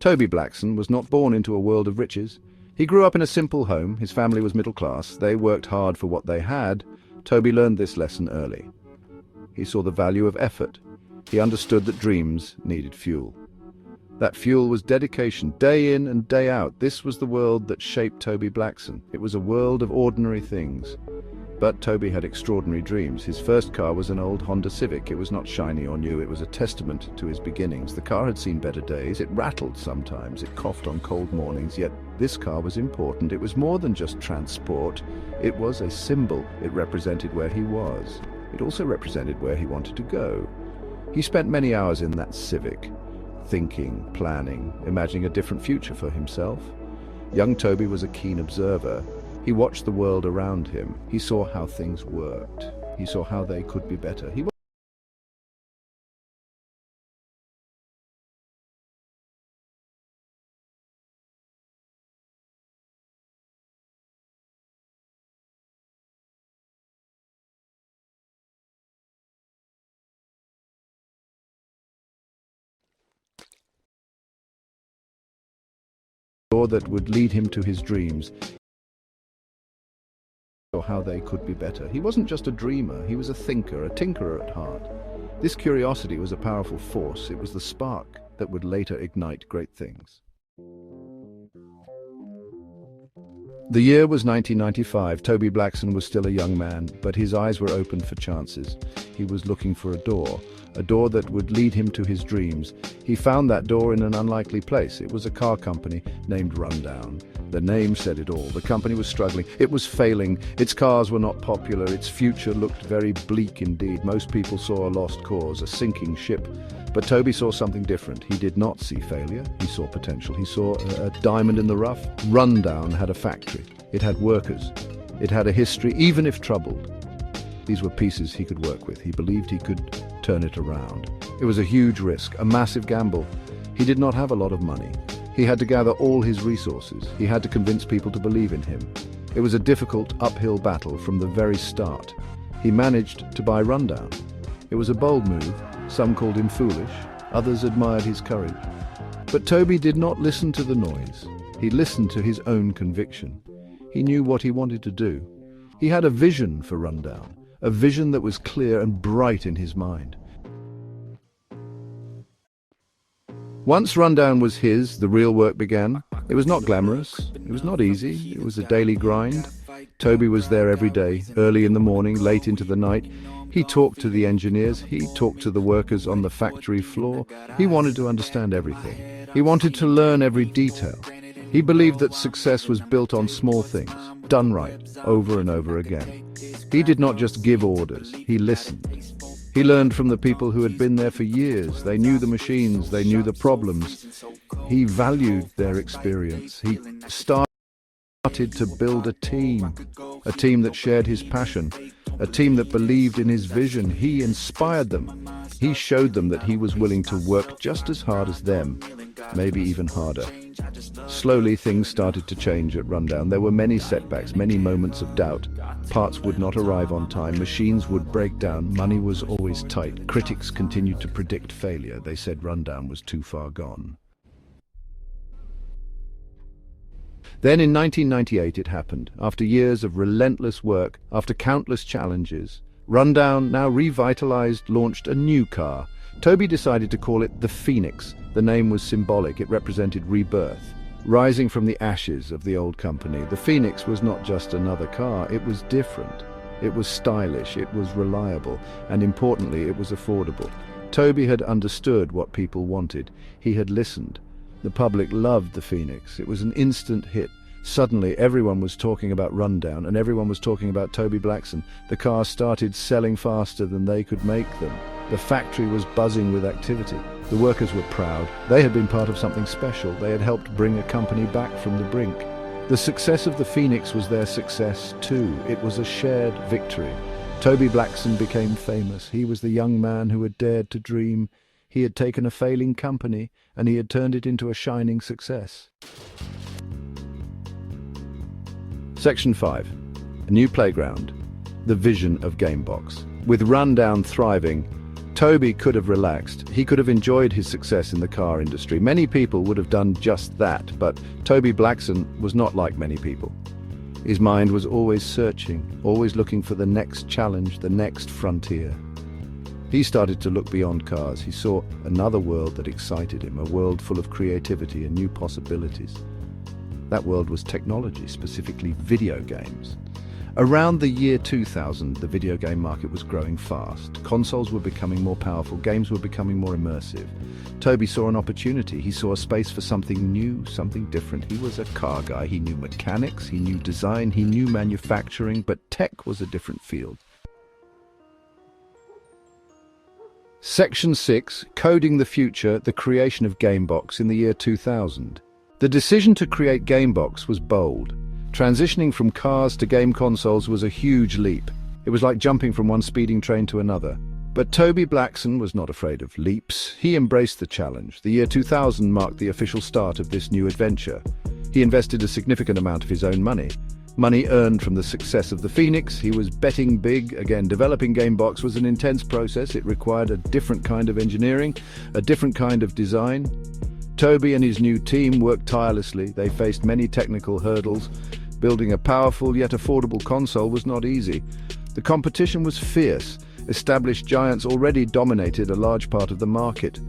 Toby Blackson was not born into a world of riches. He grew up in a simple home. His family was middle class. They worked hard for what they had. Toby learned this lesson early. He saw the value of effort. He understood that dreams needed fuel. That fuel was dedication, day in and day out. This was the world that shaped Toby Blackson. It was a world of ordinary things. But Toby had extraordinary dreams. His first car was an old Honda Civic. It was not shiny or new. It was a testament to his beginnings. The car had seen better days. It rattled sometimes. It coughed on cold mornings. Yet this car was important. It was more than just transport. It was a symbol. It represented where he was. It also represented where he wanted to go. He spent many hours in that Civic, thinking, planning, imagining a different future for himself. Young Toby was a keen observer. He watched the world around him. He saw how things worked. He saw how they could be better. He saw that would lead him to his dreams, or how they could be better. He wasn't just a dreamer, he was a thinker, a tinkerer at heart. This curiosity was a powerful force. It was the spark that would later ignite great things. The year was 1995. Toby Blackson was still a young man, but his eyes were open for chances. He was looking for a door that would lead him to his dreams. He found that door in an unlikely place. It was a car company named Rundown. The name said it all. The company was struggling. It was failing. Its cars were not popular. Its future looked very bleak indeed. Most people saw a lost cause, a sinking ship. But Toby saw something different. He did not see failure. He saw potential. He saw a diamond in the rough. Rundown had a factory. It had workers. It had a history, even if troubled. These were pieces he could work with. He believed he could turn it around. It was a huge risk, a massive gamble. He did not have a lot of money. He had to gather all his resources. He had to convince people to believe in him. It was a difficult uphill battle from the very start. He managed to buy Rundown. It was a bold move. Some called him foolish. Others admired his courage. But Toby did not listen to the noise. He listened to his own conviction. He knew what he wanted to do. He had a vision for Rundown, a vision that was clear and bright in his mind. Once Rundown was his, the real work began. It was not glamorous. It was not easy. It was a daily grind. Toby was there every day, early in the morning, late into the night. He talked to the engineers. He talked to the workers on the factory floor. He wanted to understand everything. He wanted to learn every detail. He believed that success was built on small things, done right, over and over again. He did not just give orders. He listened. He learned from the people who had been there for years. They knew the machines. They knew the problems. He valued their experience. He started to build a team that shared his passion, a team that believed in his vision. He inspired them. He showed them that he was willing to work just as hard as them, maybe even harder. Slowly, things started to change at Rundown. There were many setbacks, many moments of doubt. Parts would not arrive on time, machines would break down, money was always tight. Critics continued to predict failure. They said Rundown was too far gone. Then in 1998 it happened. After years of relentless work, after countless challenges, Rundown, now revitalized, launched a new car. Toby decided to call it the Phoenix. The name was symbolic. It represented rebirth. Rising from the ashes of the old company, the Phoenix was not just another car. It was different. It was stylish. It was reliable. And importantly, it was affordable. Toby had understood what people wanted. He had listened. The public loved the Phoenix. It was an instant hit. Suddenly, everyone was talking about Rundown, and everyone was talking about Toby Blackson. The cars started selling faster than they could make them. The factory was buzzing with activity. The workers were proud. They had been part of something special. They had helped bring a company back from the brink. The success of the Phoenix was their success too. It was a shared victory. Toby Blackson became famous. He was the young man who had dared to dream. He had taken a failing company, and he had turned it into a shining success. Section 5. A new playground. The vision of Gamebox. With Rundown thriving, Toby could have relaxed. He could have enjoyed his success in the car industry. Many people would have done just that, but Toby Blackson was not like many people. His mind was always searching, always looking for the next challenge, the next frontier. He started to look beyond cars. He saw another world that excited him, a world full of creativity and new possibilities. That world was technology, specifically video games. Around the year 2000, the video game market was growing fast. Consoles were becoming more powerful, games were becoming more immersive. Toby saw an opportunity. He saw a space for something new, something different. He was a car guy. He knew mechanics, he knew design, he knew manufacturing, but tech was a different field. Section 6, Coding the Future, the creation of Gamebox in the year 2000. The decision to create Gamebox was bold. Transitioning from cars to game consoles was a huge leap. It was like jumping from one speeding train to another. But Toby Blackson was not afraid of leaps. He embraced the challenge. The year 2000 marked the official start of this new adventure. He invested a significant amount of his own money. Money earned from the success of the Phoenix. He was betting big. Again, developing Gamebox was an intense process. It required a different kind of engineering, a different kind of design. Toby and his new team worked tirelessly. They faced many technical hurdles. Building a powerful yet affordable console was not easy. The competition was fierce. Established giants already dominated a large part of the market.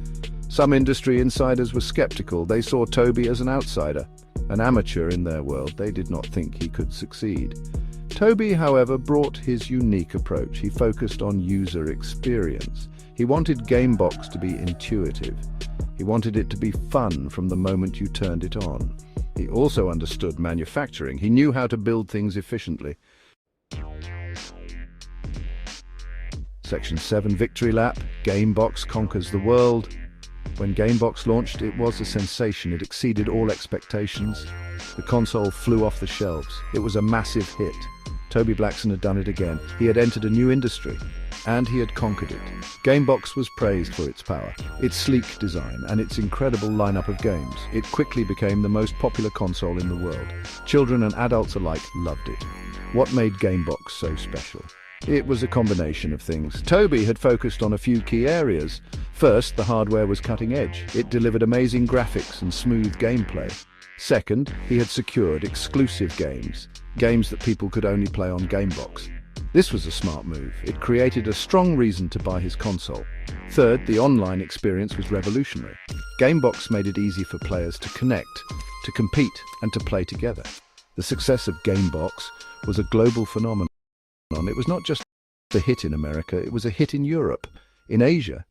Some industry insiders were skeptical. They saw Toby as an outsider, an amateur in their world. They did not think he could succeed. Toby, however, brought his unique approach. He focused on user experience. He wanted Gamebox to be intuitive. He wanted it to be fun from the moment you turned it on. He also understood manufacturing. He knew how to build things efficiently. Section 7, Victory Lap. Gamebox conquers the world. When Gamebox launched, it was a sensation. It exceeded all expectations. The console flew off the shelves. It was a massive hit. Toby Blackson had done it again. He had entered a new industry, and he had conquered it. Gamebox was praised for its power, its sleek design, and its incredible lineup of games. It quickly became the most popular console in the world. Children and adults alike loved it. What made Gamebox so special? It was a combination of things. Toby had focused on a few key areas. First, the hardware was cutting edge. It delivered amazing graphics and smooth gameplay. Second, he had secured exclusive games that people could only play on Gamebox. This was a smart move. It created a strong reason to buy his console. Third, the online experience was revolutionary. Gamebox made it easy for players to connect, to compete, and to play together. The success of Gamebox was a global phenomenon. It was not just a hit in America, it was a hit in Europe, in Asia.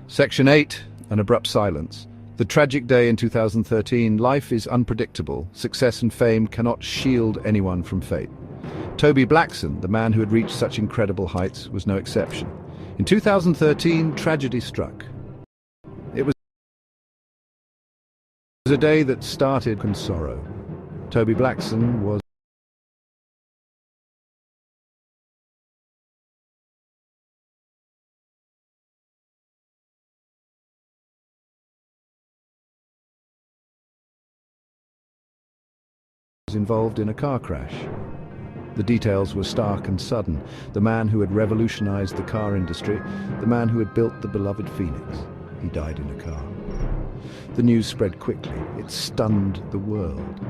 Section 8, An Abrupt Silence. The tragic day in 2013. Life is unpredictable. Success and fame cannot shield anyone from fate. Toby Blackson, the man who had reached such incredible heights, was no exception. In 2013, tragedy struck. It was a day that started in sorrow. Toby Blackson was involved in a car crash. The details were stark and sudden. The man who had revolutionized the car industry, the man who had built the beloved Phoenix, he died in a car. The news spread quickly. It stunned the world.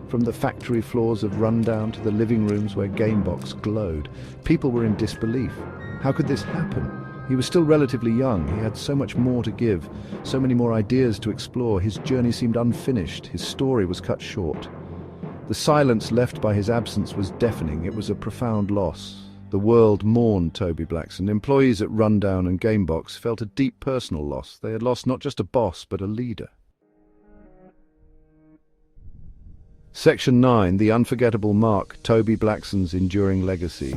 From the factory floors of Rundown to the living rooms where Gamebox glowed, people were in disbelief. How could this happen? He was still relatively young. He had so much more to give, so many more ideas to explore. His journey seemed unfinished. His story was cut short. The silence left by his absence was deafening. It was a profound loss. The world mourned Toby Blackson. Employees at Rundown and Gamebox felt a deep personal loss. They had lost not just a boss, but a leader. Section 9, The Unforgettable Mark, Toby Blackson's Enduring Legacy.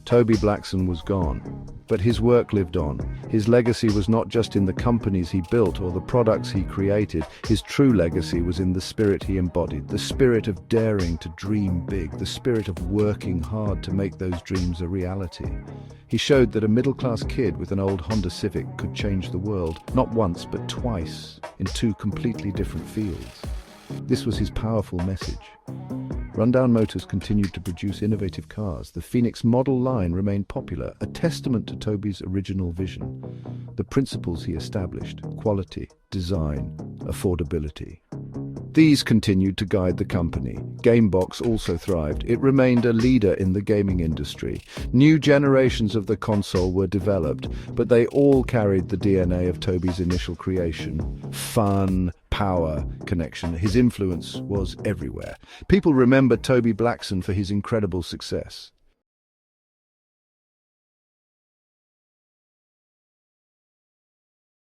Toby Blackson was gone, but his work lived on. His legacy was not just in the companies he built or the products he created. His true legacy was in the spirit he embodied, the spirit of daring to dream big, the spirit of working hard to make those dreams a reality. He showed that a middle-class kid with an old Honda Civic could change the world, not once but twice, in two completely different fields. This was his powerful message. Rundown Motors continued to produce innovative cars. The Phoenix model line remained popular, a testament to Toby's original vision. The principles he established: quality, design, affordability. These continued to guide the company. Gamebox also thrived. It remained a leader in the gaming industry. New generations of the console were developed, but they all carried the DNA of Toby's initial creation: fun, power, connection. His influence was everywhere. People remember Toby Blackson for his incredible success.